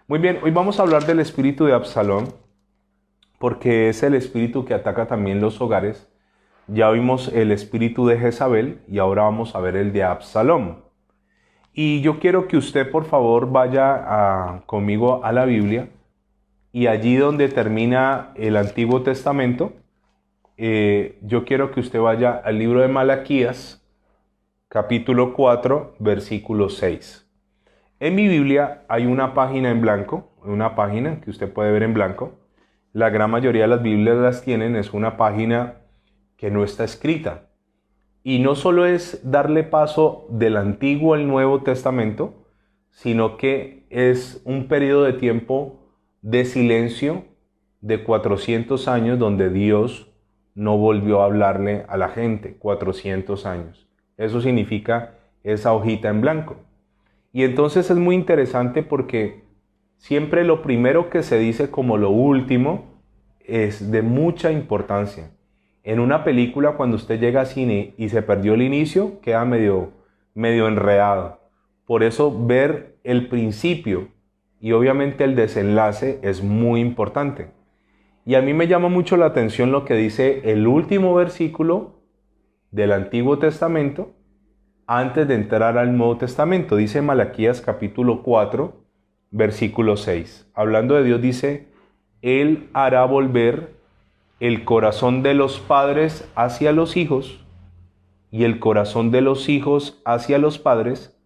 Muy bien, hoy vamos a hablar del espíritu de Absalón, porque es el espíritu que ataca también los hogares. Ya vimos el espíritu de Jezabel y ahora vamos a ver el de Absalón. Y yo quiero que usted por favor vaya conmigo a la Biblia y allí donde termina el Antiguo Testamento, yo quiero que usted vaya al libro de Malaquías, capítulo 4, versículo 6. En mi Biblia hay una página en blanco, una página que usted puede ver en blanco. La gran mayoría de las Biblias las tienen, es una página que no está escrita. Y no solo es darle paso del Antiguo al Nuevo Testamento, sino que es un periodo de tiempo de silencio de 400 años donde Dios no volvió a hablarle a la gente, 400 años. Eso significa esa hojita en blanco. Y entonces es muy interesante porque siempre lo primero que se dice como lo último es de mucha importancia. En una película, cuando usted llega a cine y se perdió el inicio, queda medio enredado. Por eso ver el principio y obviamente el desenlace es muy importante. Y a mí me llama mucho la atención lo que dice el último versículo del Antiguo Testamento antes de entrar al Nuevo Testamento. Dice Malaquías capítulo 4, versículo 6. Hablando de Dios dice, Él hará volver el corazón de los padres hacia los hijos y el corazón de los hijos hacia los padres,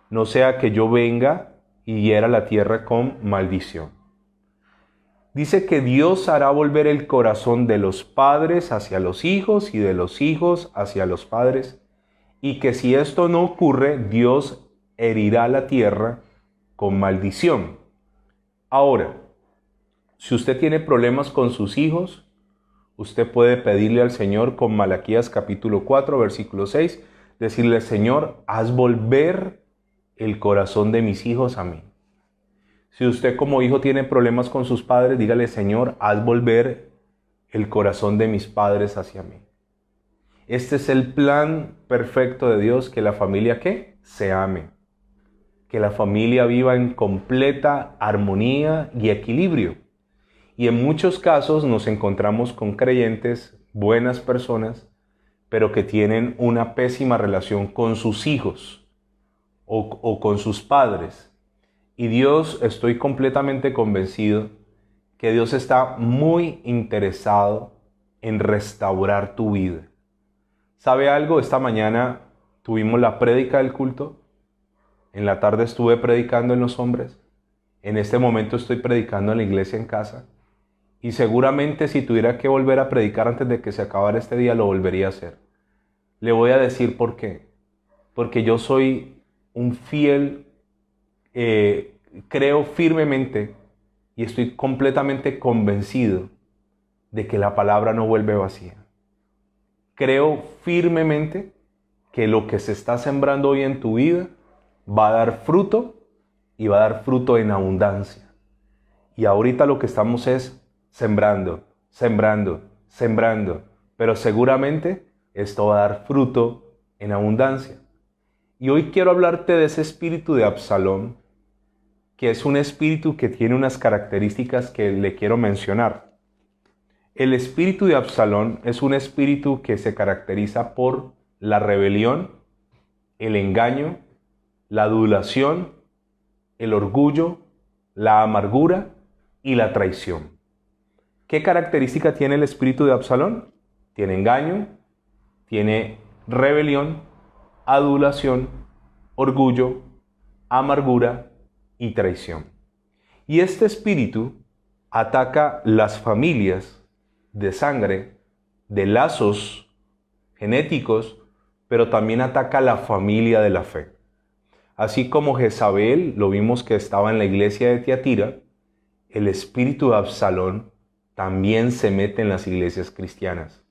no sea que yo venga y hiera la tierra con maldición. Dice que Dios hará volver el corazón de los padres hacia los hijos y de los hijos hacia los padres, y que si esto no ocurre, Dios herirá la tierra con maldición. Ahora, si usted tiene problemas con sus hijos, usted puede pedirle al Señor con Malaquías capítulo 4, versículo 6, decirle, Señor, haz volver el corazón de mis hijos a mí. Si usted como hijo tiene problemas con sus padres, dígale, Señor, haz volver el corazón de mis padres hacia mí. Este es el plan perfecto de Dios, que la familia, ¿qué? Se ame. Que la familia viva en completa armonía y equilibrio. Y en muchos casos nos encontramos con creyentes, buenas personas, pero que tienen una pésima relación con sus hijos o con sus padres. Y Dios, estoy completamente convencido que Dios está muy interesado en restaurar tu vida. ¿Sabe algo? Esta mañana tuvimos la prédica del culto. En la tarde estuve predicando en los hombres. En este momento estoy predicando en la iglesia en casa. Y seguramente si tuviera que volver a predicar antes de que se acabara este día, lo volvería a hacer. Le voy a decir por qué. Porque yo soy un fiel, creo firmemente y estoy completamente convencido de que la palabra no vuelve vacía. Creo firmemente que lo que se está sembrando hoy en tu vida va a dar fruto y va a dar fruto en abundancia. Y ahorita lo que estamos es sembrando, pero seguramente esto va a dar fruto en abundancia. Y hoy quiero hablarte de ese espíritu de Absalón, que es un espíritu que tiene unas características que le quiero mencionar. El espíritu de Absalón es un espíritu que se caracteriza por la rebelión, el engaño, la adulación, el orgullo, la amargura y la traición. ¿Qué característica tiene el espíritu de Absalón? Tiene engaño, tiene rebelión, adulación, orgullo, amargura y traición. Y este espíritu ataca las familias de sangre, de lazos genéticos, pero también ataca la familia de la fe. Así como Jezabel, lo vimos que estaba en la iglesia de Tiatira, el espíritu de Absalón también se mete en las iglesias cristianas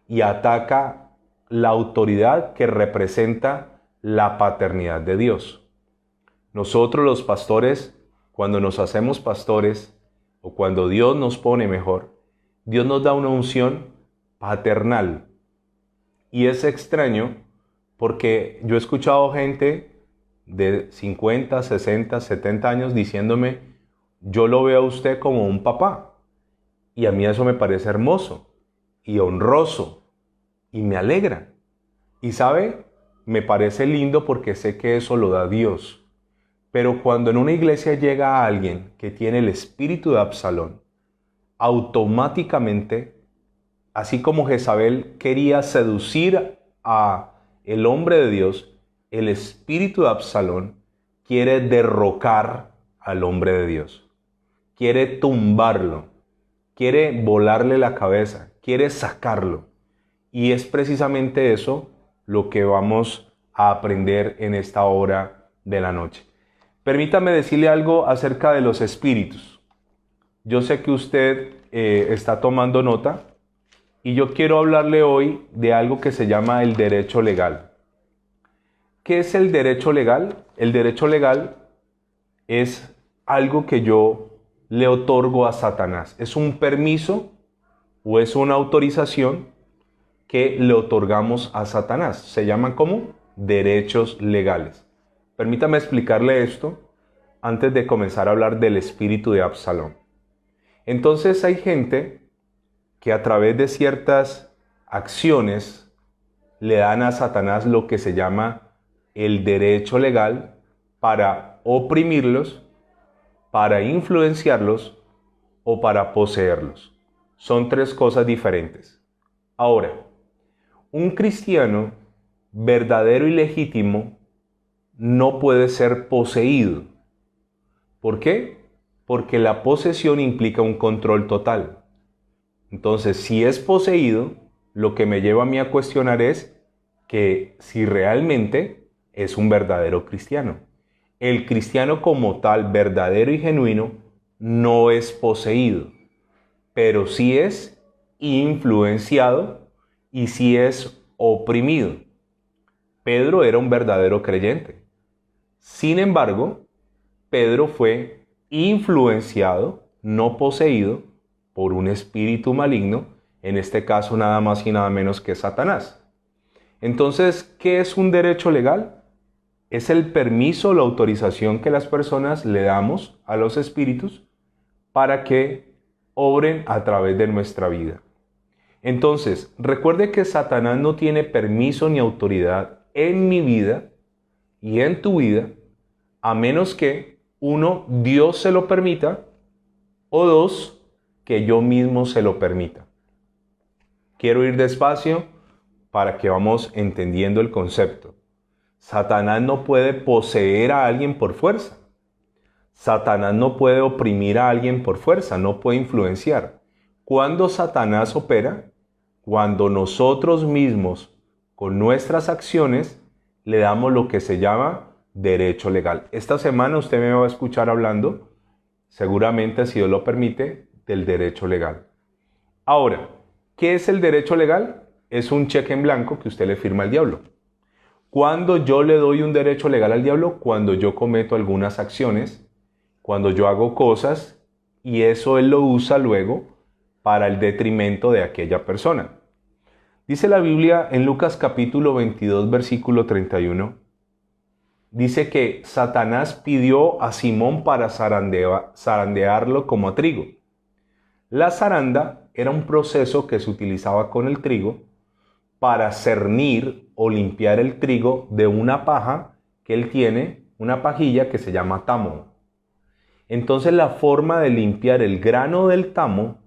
y ataca la autoridad que representa la paternidad de Dios. Nosotros los pastores, cuando nos hacemos pastores o cuando Dios nos pone mejor, Dios nos da una unción paternal. Y es extraño porque yo he escuchado gente de 50, 60, 70 años diciéndome, yo lo veo a usted como un papá. Y a mí eso me parece hermoso y honroso y me alegra. Y sabe, me parece lindo porque sé que eso lo da Dios. Pero cuando en una iglesia llega alguien que tiene el espíritu de Absalón, automáticamente, así como Jezabel quería seducir a el hombre de Dios, el espíritu de Absalón quiere derrocar al hombre de Dios. Quiere tumbarlo, quiere volarle la cabeza, quiere sacarlo. Y es precisamente eso lo que vamos a aprender en esta hora de la noche. Permítame decirle algo acerca de los espíritus. Yo sé que usted está tomando nota y yo quiero hablarle hoy de algo que se llama el derecho legal. ¿Qué es el derecho legal? El derecho legal es algo que yo le otorgo a Satanás. Es un permiso o es una autorización que le otorgamos a Satanás. Se llaman como derechos legales. Permítame explicarle esto antes de comenzar a hablar del espíritu de Absalón. Entonces hay gente que a través de ciertas acciones le dan a Satanás lo que se llama el derecho legal para oprimirlos, para influenciarlos o para poseerlos. Son tres cosas diferentes. Ahora, un cristiano verdadero y legítimo no puede ser poseído. ¿Por qué? Porque la posesión implica un control total. Entonces, si es poseído, lo que me lleva a mí a cuestionar es que si realmente es un verdadero cristiano. El cristiano como tal, verdadero y genuino, no es poseído, pero sí es influenciado y sí es oprimido. Pedro era un verdadero creyente. Sin embargo, Pedro fue influenciado, no poseído, por un espíritu maligno, en este caso nada más y nada menos que Satanás. Entonces, ¿qué es un derecho legal? Es el permiso, la autorización que las personas le damos a los espíritus para que obren a través de nuestra vida. Entonces, recuerde que Satanás no tiene permiso ni autoridad en mi vida y en tu vida, a menos que, uno, Dios se lo permita, o dos, que yo mismo se lo permita. Quiero ir despacio para que vamos entendiendo el concepto. Satanás no puede poseer a alguien por fuerza. Satanás no puede oprimir a alguien por fuerza, no puede influenciar. ¿Cuándo Satanás opera? Cuando nosotros mismos, con nuestras acciones, le damos lo que se llama derecho legal. Esta semana usted me va a escuchar hablando, seguramente si Dios lo permite, del derecho legal. Ahora, ¿qué es el derecho legal? Es un cheque en blanco que usted le firma al diablo. ¿Cuándo yo le doy un derecho legal al diablo? Cuando yo cometo algunas acciones, cuando yo hago cosas y eso él lo usa luego para el detrimento de aquella persona. Dice la Biblia en Lucas capítulo 22, versículo 31, dice que Satanás pidió a Simón para zarandearlo como a trigo. La zaranda era un proceso que se utilizaba con el trigo para cernir o limpiar el trigo de una paja que él tiene, una pajilla que se llama tamo. Entonces la forma de limpiar el grano del tamo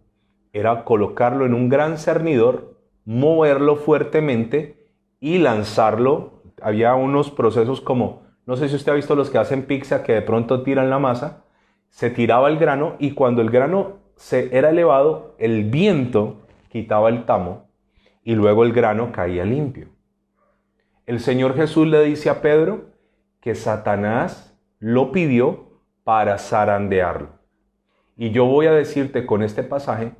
era colocarlo en un gran cernidor, moverlo fuertemente y lanzarlo. Había unos procesos como, no sé si usted ha visto los que hacen pizza, que de pronto tiran la masa, se tiraba el grano y cuando el grano era elevado, el viento quitaba el tamo y luego el grano caía limpio. El Señor Jesús le dice a Pedro que Satanás lo pidió para zarandearlo. Y yo voy a decirte con este pasaje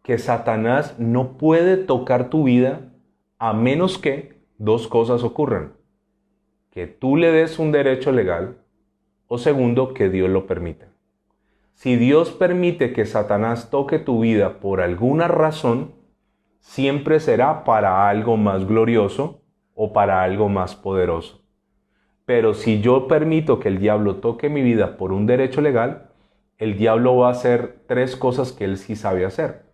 que Satanás no puede tocar tu vida a menos que dos cosas ocurran. Que tú le des un derecho legal o segundo, que Dios lo permita. Si Dios permite que Satanás toque tu vida por alguna razón, siempre será para algo más glorioso o para algo más poderoso. Pero si yo permito que el diablo toque mi vida por un derecho legal, el diablo va a hacer 3 cosas que él sí sabe hacer: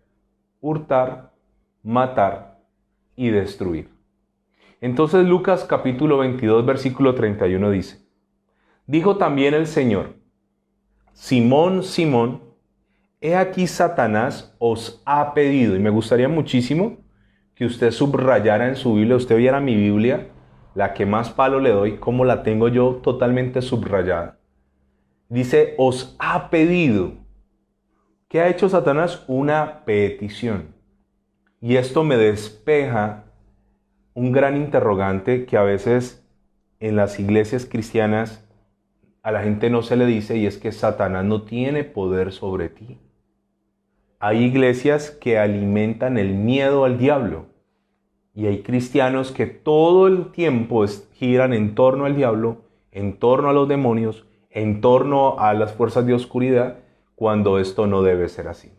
hurtar, matar y destruir. Entonces Lucas capítulo 22 versículo 31 dice: dijo también el Señor: Simón, Simón, he aquí Satanás os ha pedido. Y me gustaría muchísimo que usted subrayara en su Biblia, usted viera mi Biblia, la que más palo le doy, como la tengo yo totalmente subrayada. Dice, os ha pedido. ¿Qué ha hecho Satanás? Una petición. Y esto me despeja un gran interrogante que a veces en las iglesias cristianas a la gente no se le dice, y es que Satanás no tiene poder sobre ti. Hay iglesias que alimentan el miedo al diablo y hay cristianos que todo el tiempo giran en torno al diablo, en torno a los demonios, en torno a las fuerzas de oscuridad, cuando esto no debe ser así.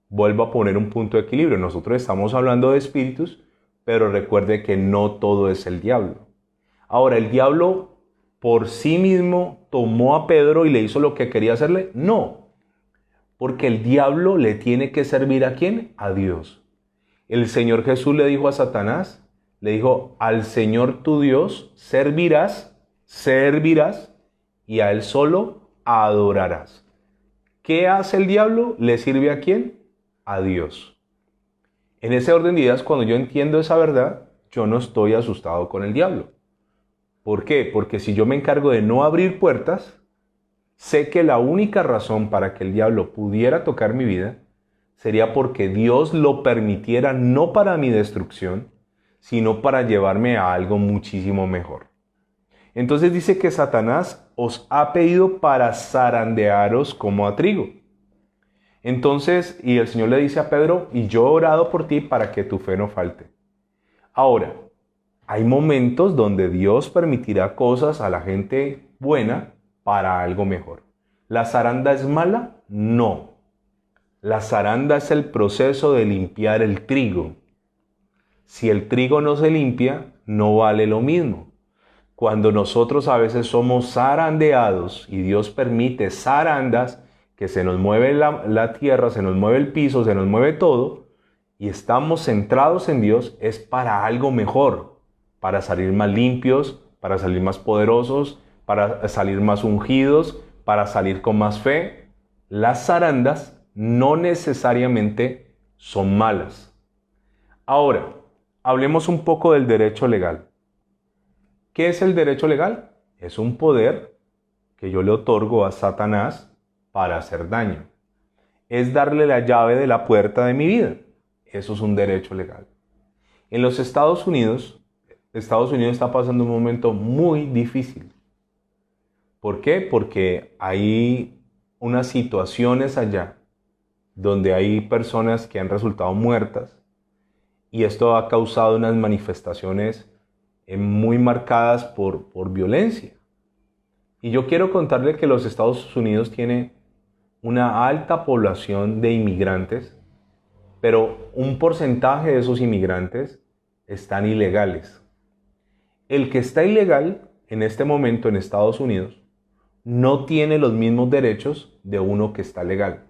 Vuelvo a poner un punto de equilibrio. Nosotros estamos hablando de espíritus, pero recuerde que no todo es el diablo. Ahora, ¿el diablo por sí mismo tomó a Pedro y le hizo lo que quería hacerle? No, porque el diablo le tiene que servir ¿a quién? A Dios. El Señor Jesús le dijo a Satanás, le dijo, al Señor tu Dios servirás y a Él solo adorarás. ¿Qué hace el diablo? ¿Le sirve a quién? A Dios. En ese orden de ideas, cuando yo entiendo esa verdad, yo no estoy asustado con el diablo. ¿Por qué? Porque si yo me encargo de no abrir puertas, sé que la única razón para que el diablo pudiera tocar mi vida sería porque Dios lo permitiera, no para mi destrucción, sino para llevarme a algo muchísimo mejor. Entonces dice que Satanás os ha pedido para zarandearos como a trigo. Entonces, y el Señor le dice a Pedro, y yo he orado por ti para que tu fe no falte. Ahora, hay momentos donde Dios permitirá cosas a la gente buena para algo mejor. ¿La zaranda es mala? No. La zaranda es el proceso de limpiar el trigo. Si el trigo no se limpia, no vale lo mismo. Cuando nosotros a veces somos zarandeados y Dios permite zarandas, que se nos mueve la tierra, se nos mueve el piso, se nos mueve todo, y estamos centrados en Dios, es para algo mejor, para salir más limpios, para salir más poderosos, para salir más ungidos, para salir con más fe. Las zarandas no necesariamente son malas. Ahora, hablemos un poco del derecho legal. ¿Qué es el derecho legal? Es un poder que yo le otorgo a Satanás para hacer daño. Es darle la llave de la puerta de mi vida. Eso es un derecho legal. En los Estados Unidos está pasando un momento muy difícil. ¿Por qué? Porque hay unas situaciones allá donde hay personas que han resultado muertas y esto ha causado unas manifestaciones muy marcadas por violencia. Y yo quiero contarle que los Estados Unidos tiene una alta población de inmigrantes, pero un porcentaje de esos inmigrantes están ilegales. El que está ilegal en este momento en Estados Unidos no tiene los mismos derechos de uno que está legal.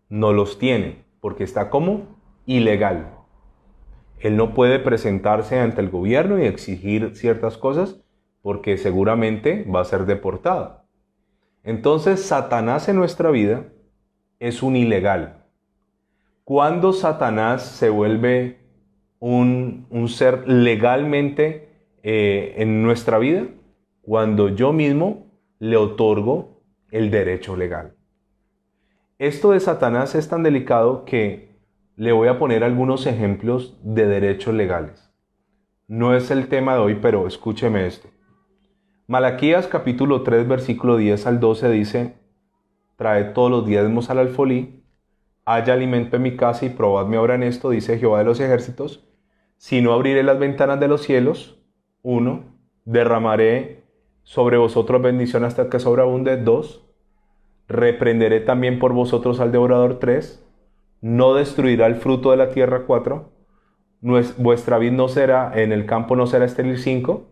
No los tiene, porque está como ilegal. Él no puede presentarse ante el gobierno y exigir ciertas cosas porque seguramente va a ser deportado. Entonces, Satanás en nuestra vida es un ilegal. ¿Cuándo Satanás se vuelve un ser legalmente en nuestra vida? Cuando yo mismo le otorgo el derecho legal. Esto de Satanás es tan delicado que le voy a poner algunos ejemplos de derechos legales. No es el tema de hoy, pero escúcheme esto. Malaquías capítulo 3, versículo 10 al 12 dice: traed todos los diezmos al alfolí, haya alimento en mi casa y probadme ahora en esto, dice Jehová de los ejércitos, si no abriré las ventanas de los cielos, 1, derramaré sobre vosotros bendición hasta que sobreabunde, 2, reprenderé también por vosotros al devorador, 3, no destruirá el fruto de la tierra 4, vuestra vid no será, en el campo no será estéril 5,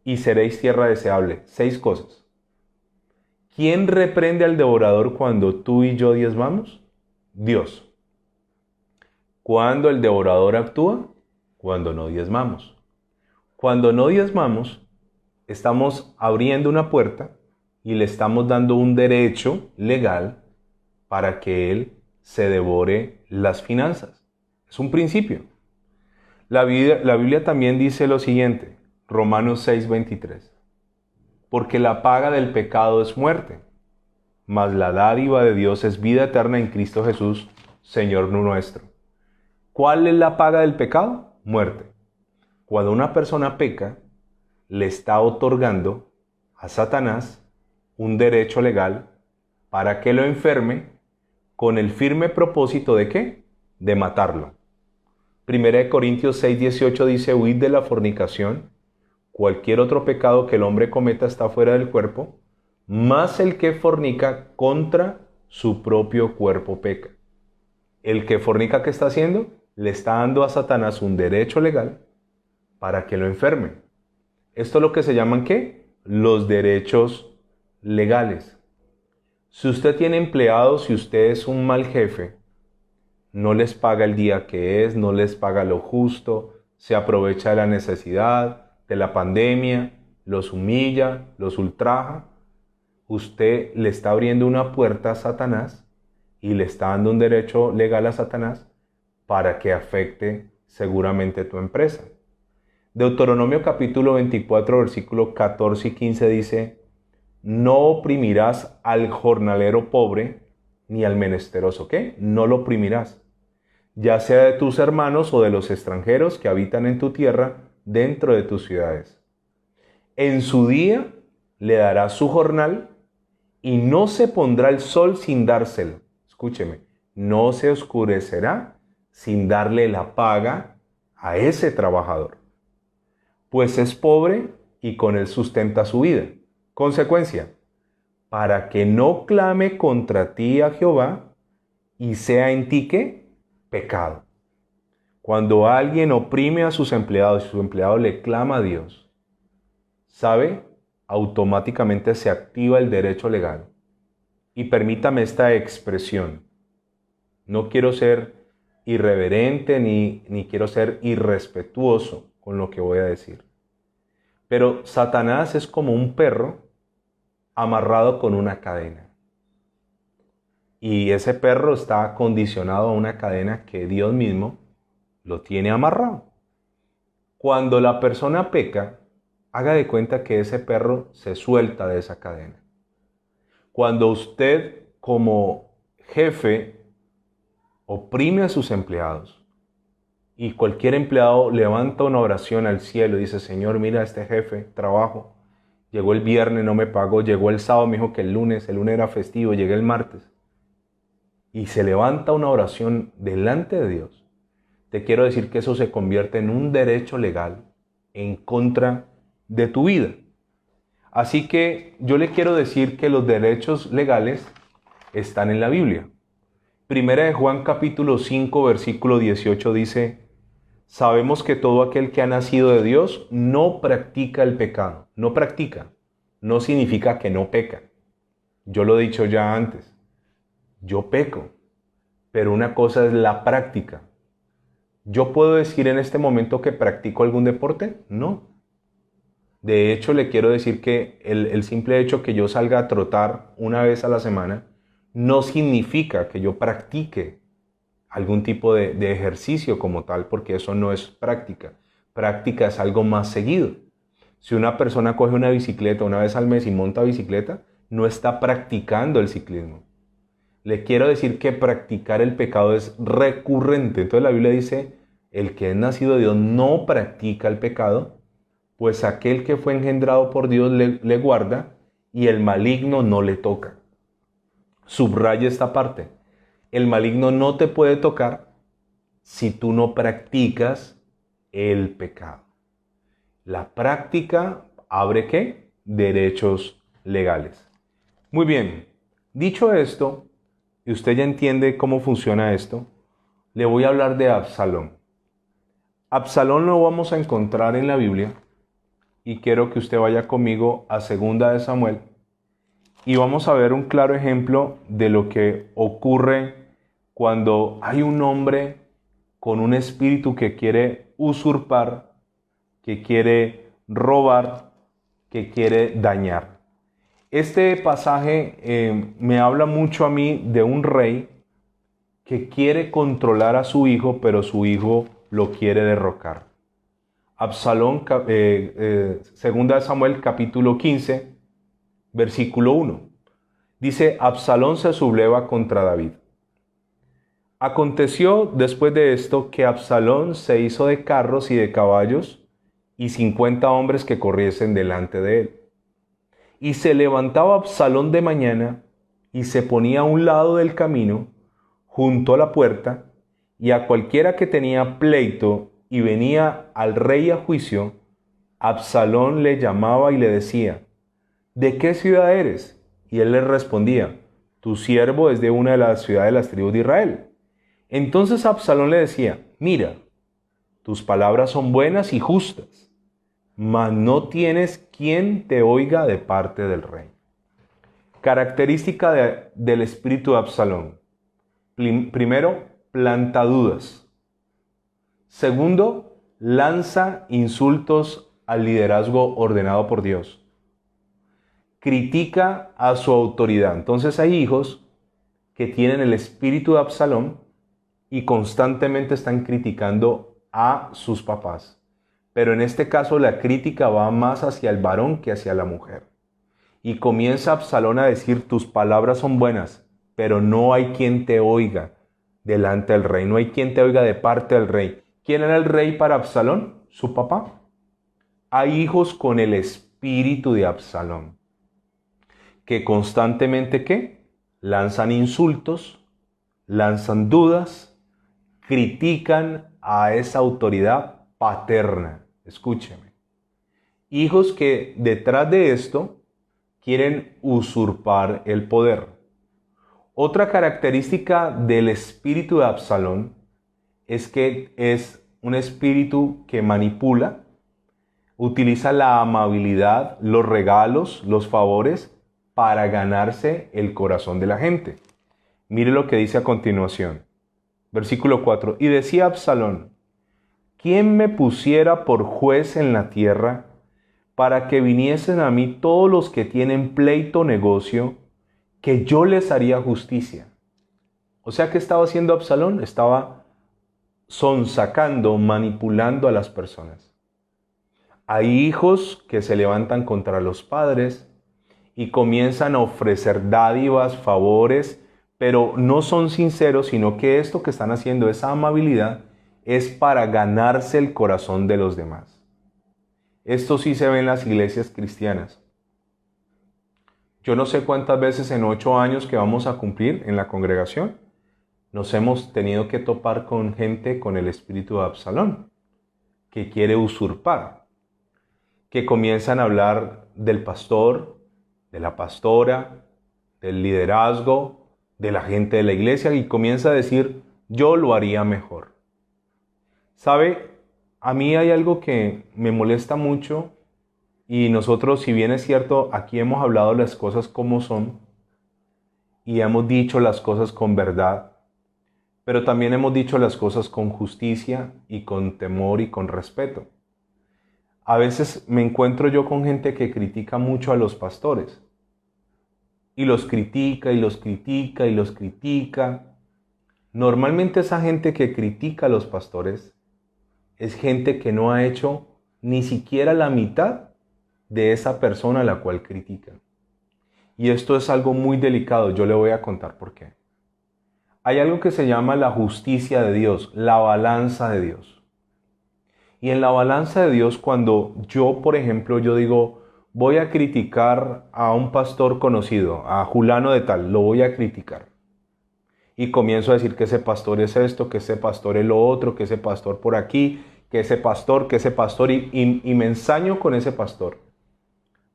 y seréis tierra deseable. 6 cosas. ¿Quién reprende al devorador cuando tú y yo diezmamos? Dios. ¿Cuándo el devorador actúa? Cuando no diezmamos. Cuando no diezmamos, estamos abriendo una puerta y le estamos dando un derecho legal para que él se devore las finanzas. Es un principio. La Biblia también dice lo siguiente, Romanos 6:23. Porque la paga del pecado es muerte, mas la dádiva de Dios es vida eterna en Cristo Jesús, Señor nuestro. ¿Cuál es la paga del pecado? Muerte. Cuando una persona peca, le está otorgando a Satanás un derecho legal para que lo enferme con el firme propósito ¿de qué? De matarlo. 1 Corintios 6:18 dice, huid de la fornicación. Cualquier otro pecado que el hombre cometa está fuera del cuerpo, mas el que fornica contra su propio cuerpo peca. El que fornica, ¿qué está haciendo? Le está dando a Satanás un derecho legal para que lo enferme. Esto es lo que se llaman ¿qué? Los derechos legales. Si usted tiene empleados, si usted es un mal jefe, no les paga el día que es, no les paga lo justo, se aprovecha de la necesidad, de la pandemia, los humilla, los ultraja, usted le está abriendo una puerta a Satanás y le está dando un derecho legal a Satanás para que afecte seguramente tu empresa. Deuteronomio capítulo 24, versículo 14 y 15 dice, no oprimirás al jornalero pobre ni al menesteroso. ¿Qué? No lo oprimirás, ya sea de tus hermanos o de los extranjeros que habitan en tu tierra dentro de tus ciudades. En su día le darás su jornal y no se pondrá el sol sin dárselo. Escúcheme, no se oscurecerá sin darle la paga a ese trabajador, pues es pobre y con él sustenta su vida. Consecuencia, para que no clame contra ti a Jehová y sea en ti ¿qué? Pecado. Cuando alguien oprime a sus empleados y su empleado le clama a Dios, ¿sabe? Automáticamente se activa el derecho legal. Y permítame esta expresión. No quiero ser irreverente ni quiero ser irrespetuoso con lo que voy a decir. Pero Satanás es como un perro amarrado con una cadena. Y ese perro está condicionado a una cadena que Dios mismo lo tiene amarrado. Cuando la persona peca, haga de cuenta que ese perro se suelta de esa cadena. Cuando usted como jefe oprime a sus empleados y cualquier empleado levanta una oración al cielo y dice, Señor, mira a este jefe, trabajo, llegó el viernes, no me pagó, llegó el sábado, me dijo que el lunes era festivo, llegué el martes. Y se levanta una oración delante de Dios. Te quiero decir que eso se convierte en un derecho legal en contra de tu vida. Así que yo le quiero decir que los derechos legales están en la Biblia. Primera de Juan capítulo 5 versículo 18 dice, sabemos que todo aquel que ha nacido de Dios no practica el pecado. No practica, no significa que no peca. Yo lo he dicho ya antes. Yo peco, pero una cosa es la práctica. ¿Yo puedo decir en este momento que practico algún deporte? No. De hecho, le quiero decir que el simple hecho que yo salga a trotar una vez a la semana no significa que yo practique algún tipo de ejercicio como tal, porque eso no es práctica. Práctica es algo más seguido. Si una persona coge una bicicleta una vez al mes y monta bicicleta, no está practicando el ciclismo. Le quiero decir que practicar el pecado es recurrente. Entonces la Biblia dice, el que es nacido de Dios no practica el pecado, pues aquel que fue engendrado por Dios le guarda y el maligno no le toca. Subraya esta parte. El maligno no te puede tocar si tú no practicas el pecado. La práctica abre ¿qué? Derechos legales. Muy bien, dicho esto, y usted ya entiende cómo funciona esto, le voy a hablar de Absalón. Absalón lo vamos a encontrar en la Biblia y quiero que usted vaya conmigo a 2 de Samuel y vamos a ver un claro ejemplo de lo que ocurre cuando hay un hombre con un espíritu que quiere usurpar, que quiere robar, que quiere dañar. Este pasaje me habla mucho a mí de un rey que quiere controlar a su hijo, pero su hijo lo quiere derrocar. Absalón, 2 de Samuel capítulo 15, versículo 1. Dice, Absalón se subleva contra David. Aconteció después de esto que Absalón se hizo de carros y de caballos y 50 hombres que corriesen delante de él. Y se levantaba Absalón de mañana y se ponía a un lado del camino, junto a la puerta, y a cualquiera que tenía pleito y venía al rey a juicio, Absalón le llamaba y le decía, ¿de qué ciudad eres? Y él le respondía, tu siervo es de una de las ciudades de las tribus de Israel. Entonces Absalón le decía, mira, tus palabras son buenas y justas, mas no tienes quien te oiga de parte del rey. Característica del espíritu de Absalón. Primero, planta dudas. Segundo, lanza insultos al liderazgo ordenado por Dios. Critica a su autoridad. Entonces hay hijos que tienen el espíritu de Absalón y constantemente están criticando a sus papás. Pero en este caso la crítica va más hacia el varón que hacia la mujer. Y comienza Absalón a decir, tus palabras son buenas, pero no hay quien te oiga delante del rey, no hay quien te oiga de parte del rey. ¿Quién era el rey para Absalón? Su papá. Hay hijos con el espíritu de Absalón, que constantemente, ¿qué? Lanzan insultos, lanzan dudas, critican a esa autoridad paterna. Escúcheme. Hijos que detrás de esto quieren usurpar el poder. Otra característica del espíritu de Absalón es que es un espíritu que manipula, utiliza la amabilidad, los regalos, los favores para ganarse el corazón de la gente. Mire lo que dice a continuación. Versículo 4. Y decía Absalón, ¿quién me pusiera por juez en la tierra para que viniesen a mí todos los que tienen pleito o negocio, que yo les haría justicia? O sea, ¿qué estaba haciendo Absalón? Estaba sonsacando, manipulando a las personas. Hay hijos que se levantan contra los padres y comienzan a ofrecer dádivas, favores, pero no son sinceros, sino que esto que están haciendo, esa amabilidad, es para ganarse el corazón de los demás. Esto sí se ve en las iglesias cristianas. Yo no sé cuántas veces en 8 años que vamos a cumplir en la congregación, nos hemos tenido que topar con gente con el espíritu de Absalón, que quiere usurpar, que comienzan a hablar del pastor, de la pastora, del liderazgo, de la gente de la iglesia y comienza a decir, yo lo haría mejor. ¿Sabe? A mí hay algo que me molesta mucho y nosotros, si bien es cierto, aquí hemos hablado las cosas como son y hemos dicho las cosas con verdad, pero también hemos dicho las cosas con justicia y con temor y con respeto. A veces me encuentro yo con gente que critica mucho a los pastores. Y los critica, y los critica, y los critica. Normalmente esa gente que critica a los pastores es gente que no ha hecho ni siquiera la mitad de esa persona a la cual critican. Y esto es algo muy delicado, yo le voy a contar por qué. Hay algo que se llama la justicia de Dios, la balanza de Dios. Y en la balanza de Dios, cuando yo, por ejemplo, yo digo, voy a criticar a un pastor conocido, a Julano de tal, lo voy a criticar. Y comienzo a decir que ese pastor es esto, que ese pastor es lo otro, que ese pastor por aquí, que ese pastor, y me ensaño con ese pastor.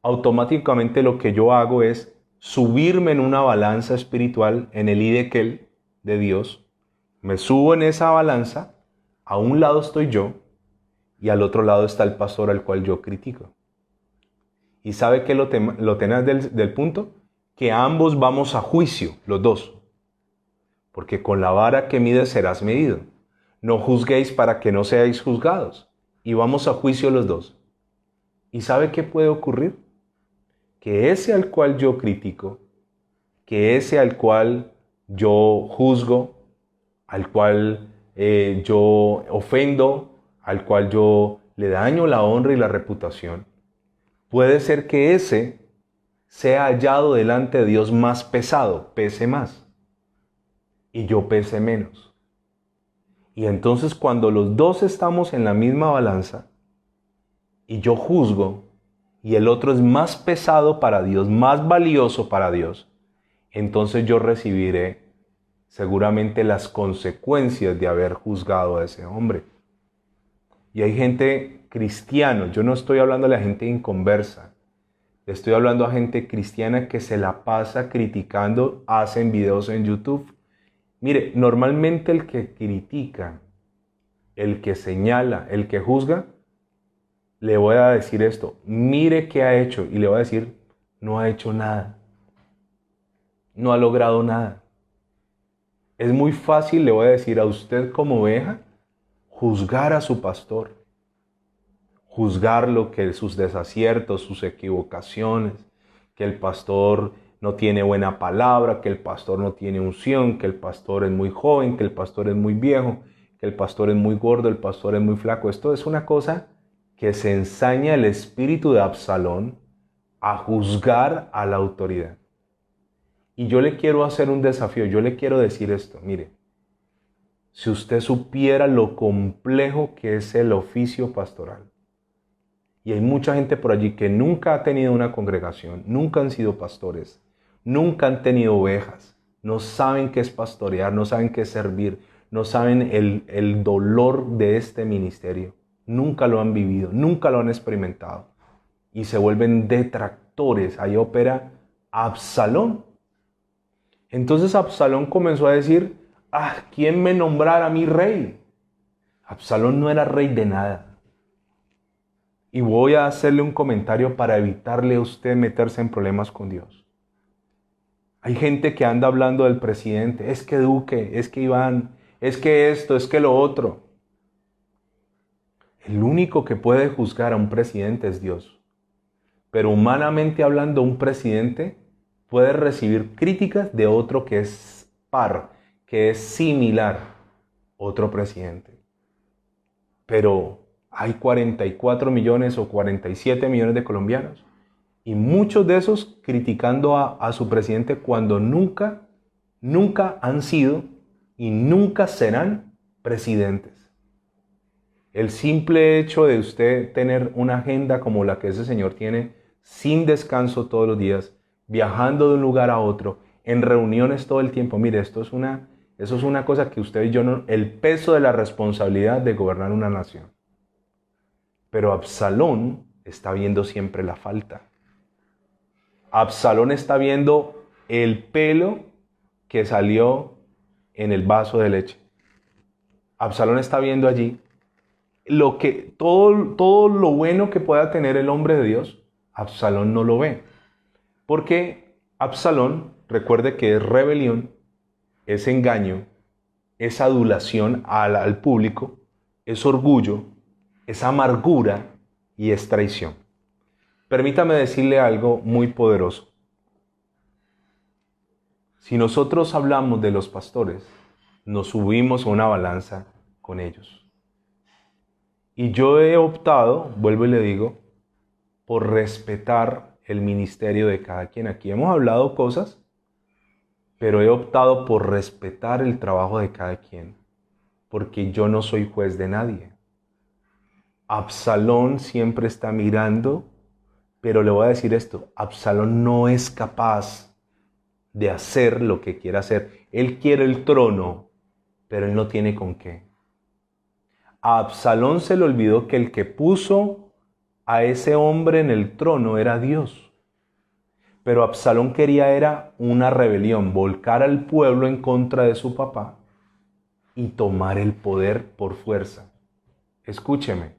Automáticamente lo que yo hago es subirme en una balanza espiritual, en el idequel de Dios, Me subo en esa balanza, a un lado estoy yo y al otro lado está el pastor al cual yo critico. ¿Y sabe qué lo tenaz del punto? Que ambos vamos a juicio, los dos. Porque con la vara que mides serás medido. No juzguéis para que no seáis juzgados. Y vamos a juicio los dos. ¿Y sabe qué puede ocurrir? Que ese al cual yo critico, que ese al cual yo juzgo, al cual yo ofendo, al cual yo le daño la honra y la reputación, puede ser que ese sea hallado delante de Dios más pesado, pese más, y yo pese menos. Y entonces cuando los dos estamos en la misma balanza, y yo juzgo, y el otro es más pesado para Dios, más valioso para Dios, entonces yo recibiré seguramente las consecuencias de haber juzgado a ese hombre. Y hay gente cristiana, yo no estoy hablando a la gente inconversa, estoy hablando a gente cristiana que se la pasa criticando, hacen videos en YouTube. Mire, normalmente el que critica, el que señala, el que juzga, le voy a decir esto, mire qué ha hecho, y le voy a decir, no ha hecho nada, no ha logrado nada. Es muy fácil, le voy a decir a usted como oveja, juzgar a su pastor, juzgarlo, que sus desaciertos, sus equivocaciones, que el pastor no tiene buena palabra, que el pastor no tiene unción, que el pastor es muy joven, que el pastor es muy viejo, que el pastor es muy gordo, el pastor es muy flaco. Esto es una cosa que se ensaña el espíritu de Absalón a juzgar a la autoridad. Y yo le quiero hacer un desafío, yo le quiero decir esto, mire, si usted supiera lo complejo que es el oficio pastoral, y hay mucha gente por allí que nunca ha tenido una congregación, nunca han sido pastores, nunca han tenido ovejas, no saben qué es pastorear, no saben qué es servir, no saben el dolor de este ministerio, nunca lo han vivido, nunca lo han experimentado, y se vuelven detractores. Ahí opera Absalón. Entonces Absalón comenzó a decir, ¿quién me nombrara a mí rey? Absalón no era rey de nada. Y voy a hacerle un comentario para evitarle a usted meterse en problemas con Dios. Hay gente que anda hablando del presidente, es que Duque, es que Iván, es que esto, es que lo otro. El único que puede juzgar a un presidente es Dios. Pero humanamente hablando, un presidente puede recibir críticas de otro que es par, que es similar, otro presidente. Pero hay 44 millones o 47 millones de colombianos y muchos de esos criticando a su presidente cuando nunca han sido y nunca serán presidentes. El simple hecho de usted tener una agenda como la que ese señor tiene, sin descanso todos los días, viajando de un lugar a otro, en reuniones todo el tiempo. Mire, eso es una cosa que usted y yo no, el peso de la responsabilidad de gobernar una nación. Pero Absalón está viendo siempre la falta. Absalón está viendo el pelo que salió en el vaso de leche. Absalón está viendo allí todo lo bueno que pueda tener el hombre de Dios, Absalón no lo ve. Porque Absalón, recuerde que es rebelión, es engaño, es adulación al público, es orgullo, es amargura y es traición. Permítame decirle algo muy poderoso. Si nosotros hablamos de los pastores, nos subimos a una balanza con ellos. Y yo he optado, vuelvo y le digo, por respetar el ministerio de cada quien. Aquí hemos hablado cosas, pero he optado por respetar el trabajo de cada quien, porque yo no soy juez de nadie. Absalón siempre está mirando, pero le voy a decir esto, Absalón no es capaz de hacer lo que quiere hacer. Él quiere el trono, pero él no tiene con qué. A Absalón se le olvidó que el que puso a ese hombre en el trono era Dios. Pero Absalón quería era una rebelión, volcar al pueblo en contra de su papá y tomar el poder por fuerza. Escúcheme,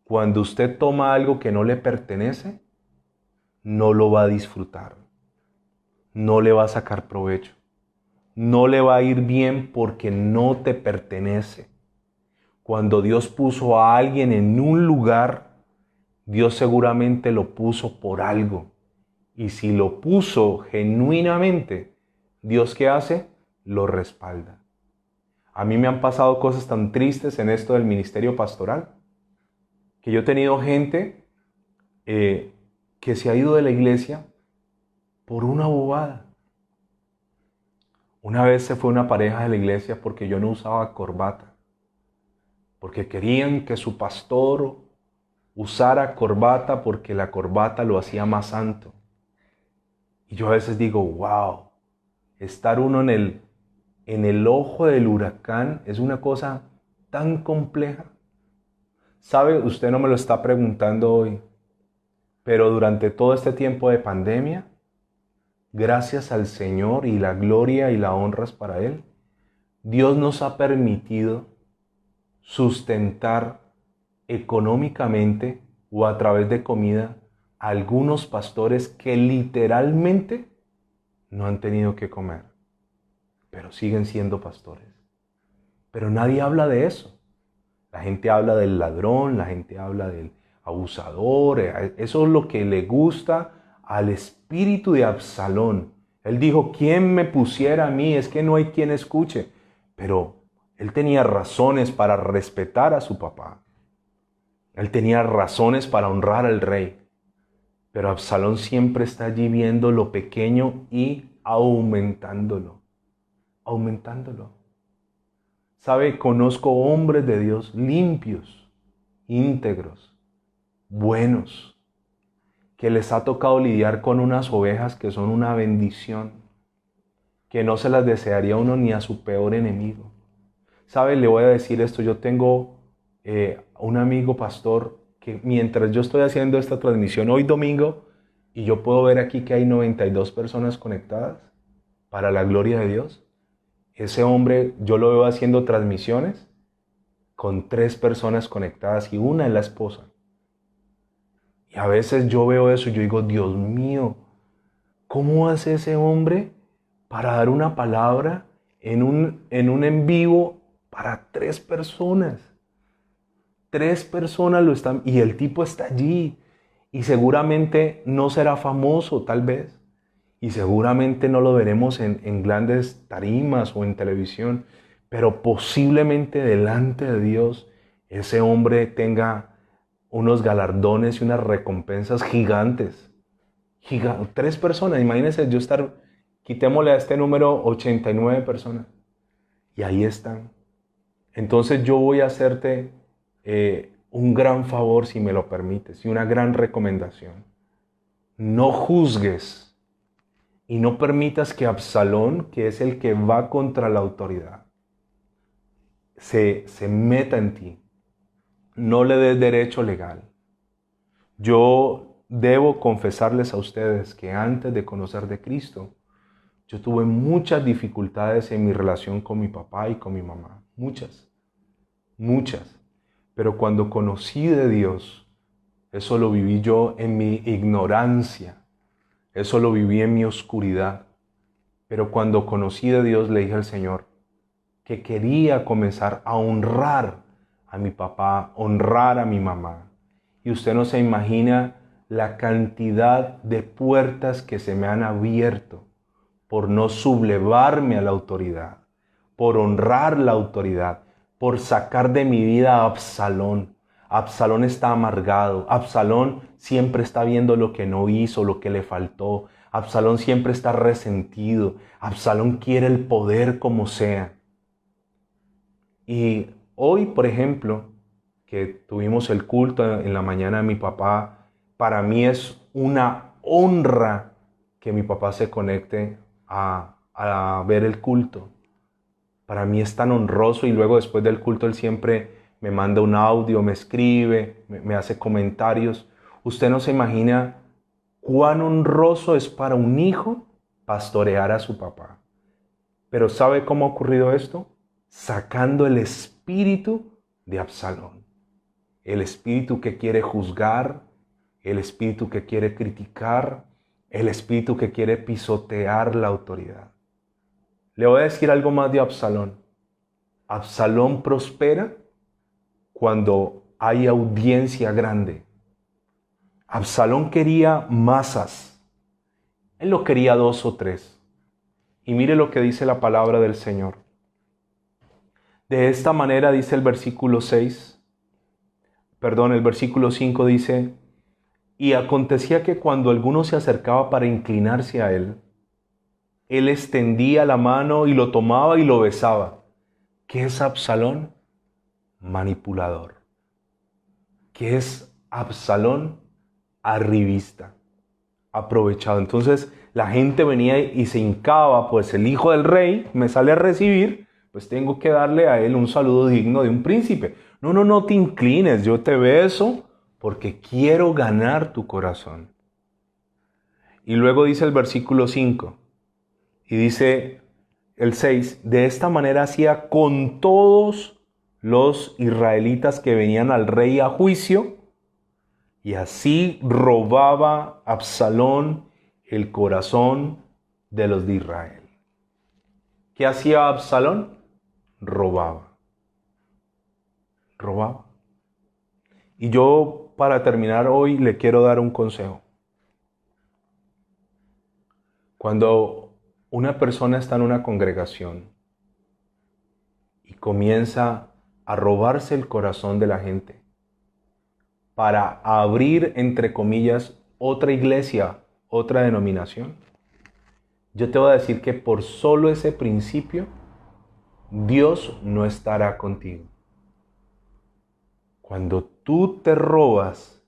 cuando usted toma algo que no le pertenece, no lo va a disfrutar, no le va a sacar provecho, no le va a ir bien porque no te pertenece. Cuando Dios puso a alguien en un lugar, Dios seguramente lo puso por algo. Y si lo puso genuinamente, ¿Dios qué hace? Lo respalda. A mí me han pasado cosas tan tristes en esto del ministerio pastoral, que yo he tenido gente que se ha ido de la iglesia por una bobada. Una vez se fue una pareja de la iglesia porque yo no usaba corbata, porque querían que su pastor usara corbata porque la corbata lo hacía más santo. Y yo a veces digo, wow, estar uno en el ojo del huracán es una cosa tan compleja. ¿Sabe? Usted no me lo está preguntando hoy, pero durante todo este tiempo de pandemia, gracias al Señor y la gloria y la honra es para Él, Dios nos ha permitido sustentar económicamente o a través de comida a algunos pastores que literalmente no han tenido que comer, pero siguen siendo pastores. Pero nadie habla de eso. La gente habla del ladrón, la gente habla del abusador. Eso es lo que le gusta al espíritu de Absalón. Él dijo, ¿quién me pusiera a mí? Es que no hay quien escuche. Pero él tenía razones para respetar a su papá. Él tenía razones para honrar al rey. Pero Absalón siempre está allí viendo lo pequeño y aumentándolo. Aumentándolo. ¿Sabe? Conozco hombres de Dios limpios, íntegros, buenos, que les ha tocado lidiar con unas ovejas que son una bendición, que no se las desearía uno ni a su peor enemigo. ¿Sabe? Le voy a decir esto, yo tengo un amigo pastor que mientras yo estoy haciendo esta transmisión hoy domingo, y yo puedo ver aquí que hay 92 personas conectadas para la gloria de Dios, ese hombre yo lo veo haciendo transmisiones con 3 personas conectadas y una es la esposa. Y a veces yo veo eso y yo digo, Dios mío, ¿cómo hace ese hombre para dar una palabra en un en vivo para 3 personas? 3 personas lo están, y el tipo está allí. Y seguramente no será famoso, tal vez. Y seguramente no lo veremos en grandes tarimas o en televisión. Pero posiblemente delante de Dios ese hombre tenga unos galardones y unas recompensas gigantes. 3 personas, imagínense yo estar, quitémosle a este número 89 personas. Y ahí están. Entonces yo voy a hacerte un gran favor si me lo permites y una gran recomendación. No juzgues y no permitas que Absalón, que es el que va contra la autoridad, se meta en ti. No le des derecho legal. Yo debo confesarles a ustedes que antes de conocer de Cristo, yo tuve muchas dificultades en mi relación con mi papá y con mi mamá. Muchas. Pero cuando conocí de Dios, eso lo viví yo en mi ignorancia. Eso lo viví en mi oscuridad. Pero cuando conocí de Dios, le dije al Señor que quería comenzar a honrar a mi papá, honrar a mi mamá. Y usted no se imagina la cantidad de puertas que se me han abierto por no sublevarme a la autoridad, por honrar la autoridad, por sacar de mi vida a Absalón. Absalón está amargado. Absalón siempre está viendo lo que no hizo, lo que le faltó. Absalón siempre está resentido. Absalón quiere el poder como sea. Y hoy, por ejemplo, que tuvimos el culto en la mañana de mi papá, para mí es una honra que mi papá se conecte a ver el culto. Para mí es tan honroso y luego después del culto él siempre me manda un audio, me escribe, me hace comentarios. Usted no se imagina cuán honroso es para un hijo pastorear a su papá. Pero ¿sabe cómo ha ocurrido esto? sacando el espíritu de Absalón. El espíritu que quiere juzgar, el espíritu que quiere criticar, el espíritu que quiere pisotear la autoridad. Le voy a decir algo más de Absalón. Absalón prospera cuando hay audiencia grande. Absalón quería masas. Él lo quería 2 o 3. Y mire lo que dice la palabra del Señor. De esta manera dice el versículo 5 dice: y acontecía que cuando alguno se acercaba para inclinarse a él, él extendía la mano y lo tomaba y lo besaba. ¿Qué es Absalón? Manipulador. ¿Qué es Absalón? Arribista, aprovechado. Entonces la gente venía y se hincaba, pues el hijo del rey me sale a recibir, pues tengo que darle a él un saludo digno de un príncipe. No te inclines, yo te beso porque quiero ganar tu corazón. Y luego dice el versículo 5, y dice el 6, de esta manera hacía con todos los israelitas que venían al rey a juicio, y así robaba Absalón el corazón de los de Israel. ¿Qué hacía Absalón? Robaba. Y yo, para terminar hoy, le quiero dar un consejo. Cuando una persona está en una congregación y comienza a robarse el corazón de la gente para abrir, entre comillas, otra iglesia, otra denominación, yo te voy a decir que por solo ese principio, Dios no estará contigo. Cuando tú te robas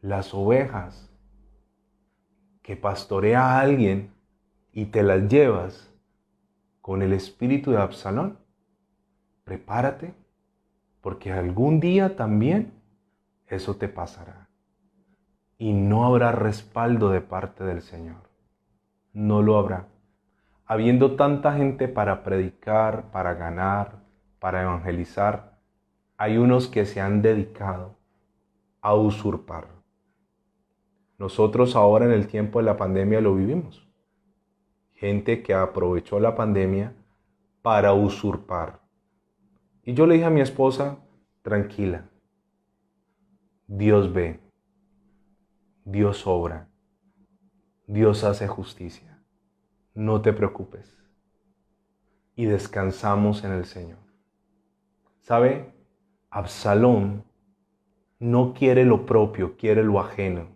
las ovejas que pastorea a alguien y te las llevas con el espíritu de Absalón, prepárate, porque algún día también eso te pasará. Y no habrá respaldo de parte del Señor. No lo habrá. Habiendo tanta gente para predicar, para ganar, para evangelizar, hay unos que se han dedicado a usurpar. Nosotros ahora en el tiempo de la pandemia lo vivimos. Gente que aprovechó la pandemia para usurpar. Y yo le dije a mi esposa, tranquila, Dios ve, Dios obra, Dios hace justicia. No te preocupes. Y descansamos en el Señor. ¿Sabe? Absalón no quiere lo propio, quiere lo ajeno.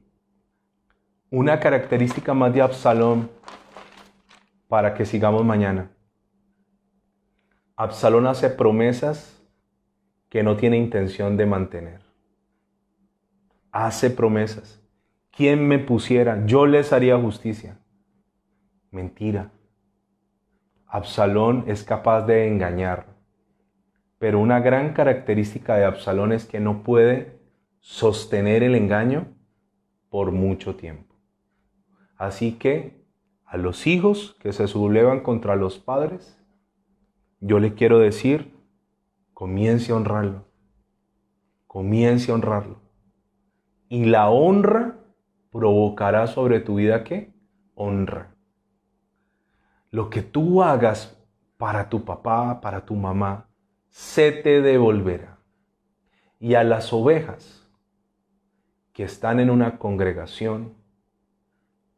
Una característica más de Absalón para que sigamos mañana. Absalón hace promesas que no tiene intención de mantener. Hace promesas. ¿Quién me pusiera? Yo les haría justicia. Mentira. Absalón es capaz de engañar. Pero una gran característica de Absalón es que no puede sostener el engaño por mucho tiempo. Así que a los hijos que se sublevan contra los padres, yo le quiero decir, comience a honrarlo. Comience a honrarlo. Y la honra provocará sobre tu vida, ¿qué? Honra. Lo que tú hagas para tu papá, para tu mamá, se te devolverá. Y a las ovejas que están en una congregación,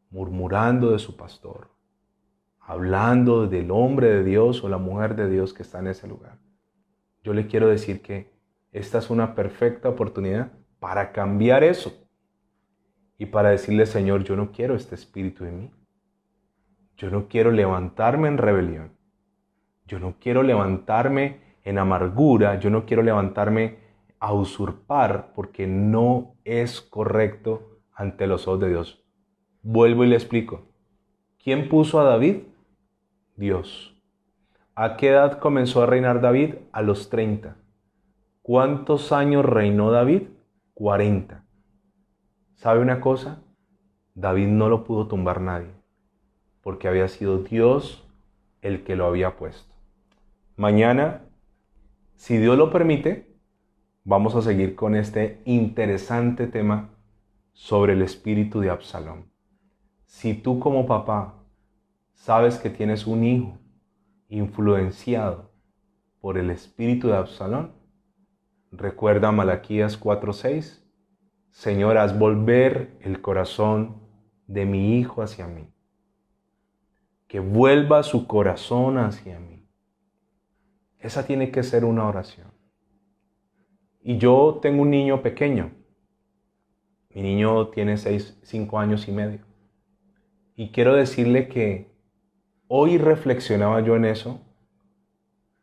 murmurando de su pastor, hablando del hombre de Dios o la mujer de Dios que está en ese lugar, yo le quiero decir que esta es una perfecta oportunidad para cambiar eso y para decirle, Señor, yo no quiero este espíritu en mí. Yo no quiero levantarme en rebelión. Yo no quiero levantarme en amargura. Yo no quiero levantarme a usurpar porque no es correcto ante los ojos de Dios. Vuelvo y le explico. ¿Quién puso a David? Dios. ¿A qué edad comenzó a reinar David? A los 30. ¿Cuántos años reinó David? 40. ¿Sabe una cosa? David no lo pudo tumbar nadie, porque había sido Dios el que lo había puesto. Mañana, si Dios lo permite, vamos a seguir con este interesante tema sobre el espíritu de Absalón. Si tú como papá sabes que tienes un hijo influenciado por el espíritu de Absalón, recuerda Malaquías 4:6, Señor, haz volver el corazón de mi hijo hacia mí, que vuelva su corazón hacia mí. Esa tiene que ser una oración. Y yo tengo un niño pequeño. Mi niño tiene 5 años y medio. Y quiero decirle que hoy reflexionaba yo en eso.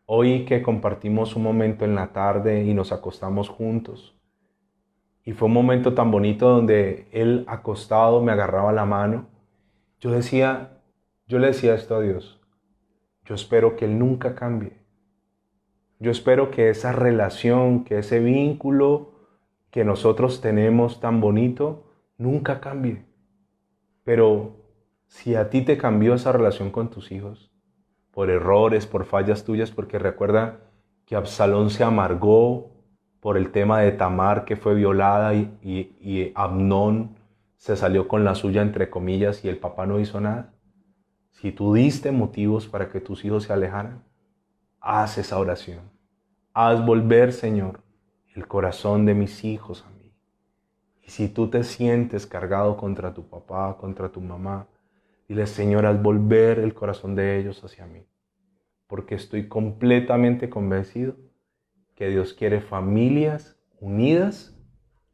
Hoy que compartimos un momento en la tarde y nos acostamos juntos. Y fue un momento tan bonito donde él acostado me agarraba la mano. Yo le decía esto a Dios. Yo espero que él nunca cambie. Yo espero que esa relación, que ese vínculo que nosotros tenemos tan bonito, nunca cambie. Pero si a ti te cambió esa relación con tus hijos, por errores, por fallas tuyas, porque recuerda que Absalón se amargó por el tema de Tamar, que fue violada, y Amnón se salió con la suya, entre comillas, y el papá no hizo nada. Si tú diste motivos para que tus hijos se alejaran, haz esa oración. Haz volver, Señor, el corazón de mis hijos a mí. Y si tú te sientes cargado contra tu papá, contra tu mamá, dile, Señor, haz volver el corazón de ellos hacia mí. Porque estoy completamente convencido que Dios quiere familias unidas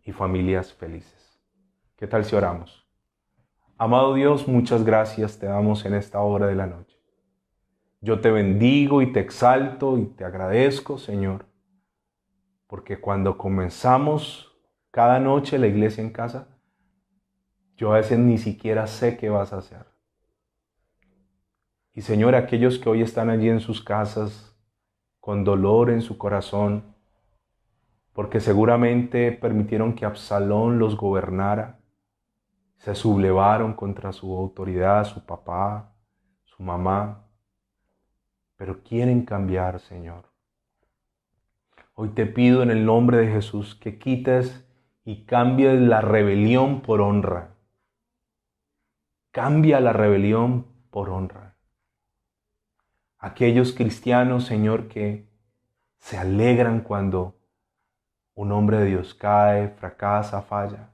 y familias felices. ¿Qué tal si oramos? Amado Dios, muchas gracias te damos en esta hora de la noche. Yo te bendigo y te exalto y te agradezco, Señor, porque cuando comenzamos cada noche la iglesia en casa, yo a veces ni siquiera sé qué vas a hacer. Y Señor, aquellos que hoy están allí en sus casas, con dolor en su corazón, porque seguramente permitieron que Absalón los gobernara, se sublevaron contra su autoridad, su papá, su mamá, pero quieren cambiar, Señor. Hoy te pido en el nombre de Jesús que quites y cambies la rebelión por honra. Cambia la rebelión por honra. Aquellos cristianos, Señor, que se alegran cuando un hombre de Dios cae, fracasa, falla.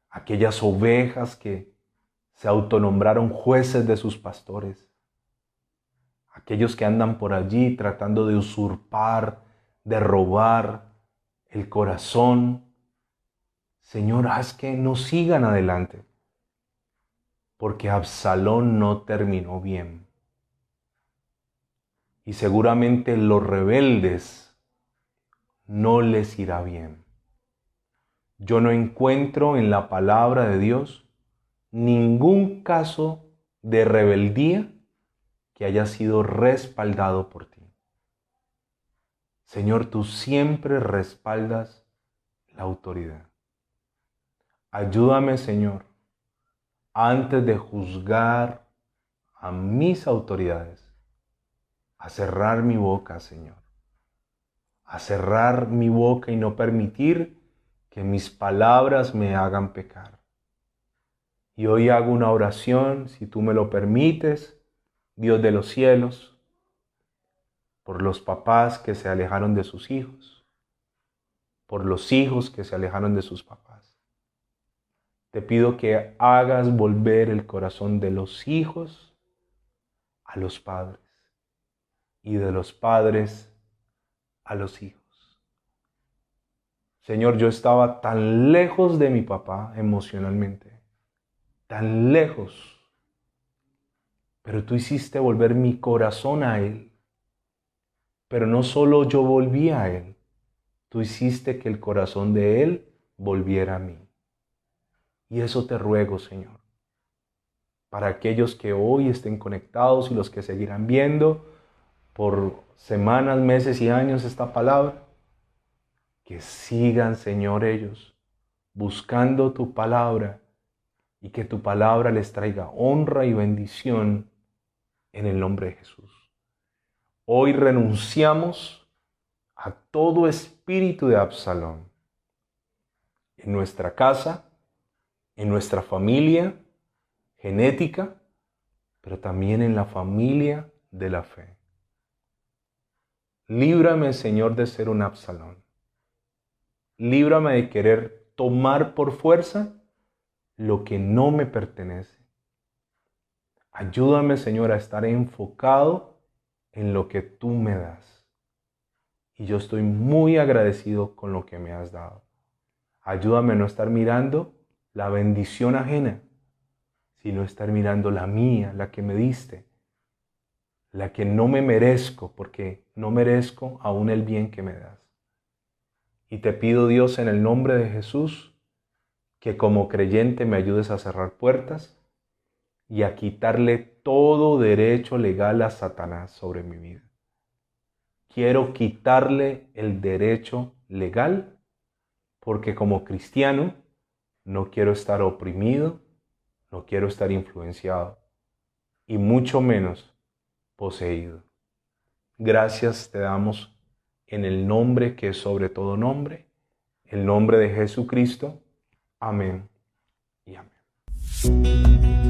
Aquellas ovejas que se autonombraron jueces de sus pastores. Aquellos que andan por allí tratando de usurpar, de robar el corazón. Señor, haz que no sigan adelante, porque Absalón no terminó bien. Y seguramente los rebeldes no les irá bien. Yo no encuentro en la palabra de Dios ningún caso de rebeldía que haya sido respaldado por ti. Señor, tú siempre respaldas la autoridad. Ayúdame, Señor, antes de juzgar a mis autoridades, a cerrar mi boca, Señor. A cerrar mi boca y no permitir que mis palabras me hagan pecar. Y hoy hago una oración, si tú me lo permites, Dios de los cielos, por los papás que se alejaron de sus hijos, por los hijos que se alejaron de sus papás. Te pido que hagas volver el corazón de los hijos a los padres y de los padres a los hijos. Señor, yo estaba tan lejos de mi papá emocionalmente, tan lejos, pero tú hiciste volver mi corazón a él. Pero no solo yo volví a él, tú hiciste que el corazón de él volviera a mí. Y eso te ruego, Señor, para aquellos que hoy estén conectados y los que seguirán viendo por semanas, meses y años esta palabra, que sigan, Señor, ellos buscando tu palabra y que tu palabra les traiga honra y bendición en el nombre de Jesús. Hoy renunciamos a todo espíritu de Absalón en nuestra casa, en nuestra familia genética, pero también en la familia de la fe. Líbrame, Señor, de ser un Absalón. Líbrame de querer tomar por fuerza lo que no me pertenece. Ayúdame, Señor, a estar enfocado en lo que tú me das. Y yo estoy muy agradecido con lo que me has dado. Ayúdame a no estar mirando la bendición ajena, sino estar mirando la mía, la que me diste, la que no me merezco, porque no merezco aún el bien que me das. Y te pido, Dios, en el nombre de Jesús, que como creyente me ayudes a cerrar puertas y a quitarle todo derecho legal a Satanás sobre mi vida. Quiero quitarle el derecho legal porque como cristiano no quiero estar oprimido, no quiero estar influenciado y mucho menos poseído. Gracias te damos en el nombre que es sobre todo nombre, el nombre de Jesucristo. Amén y amén.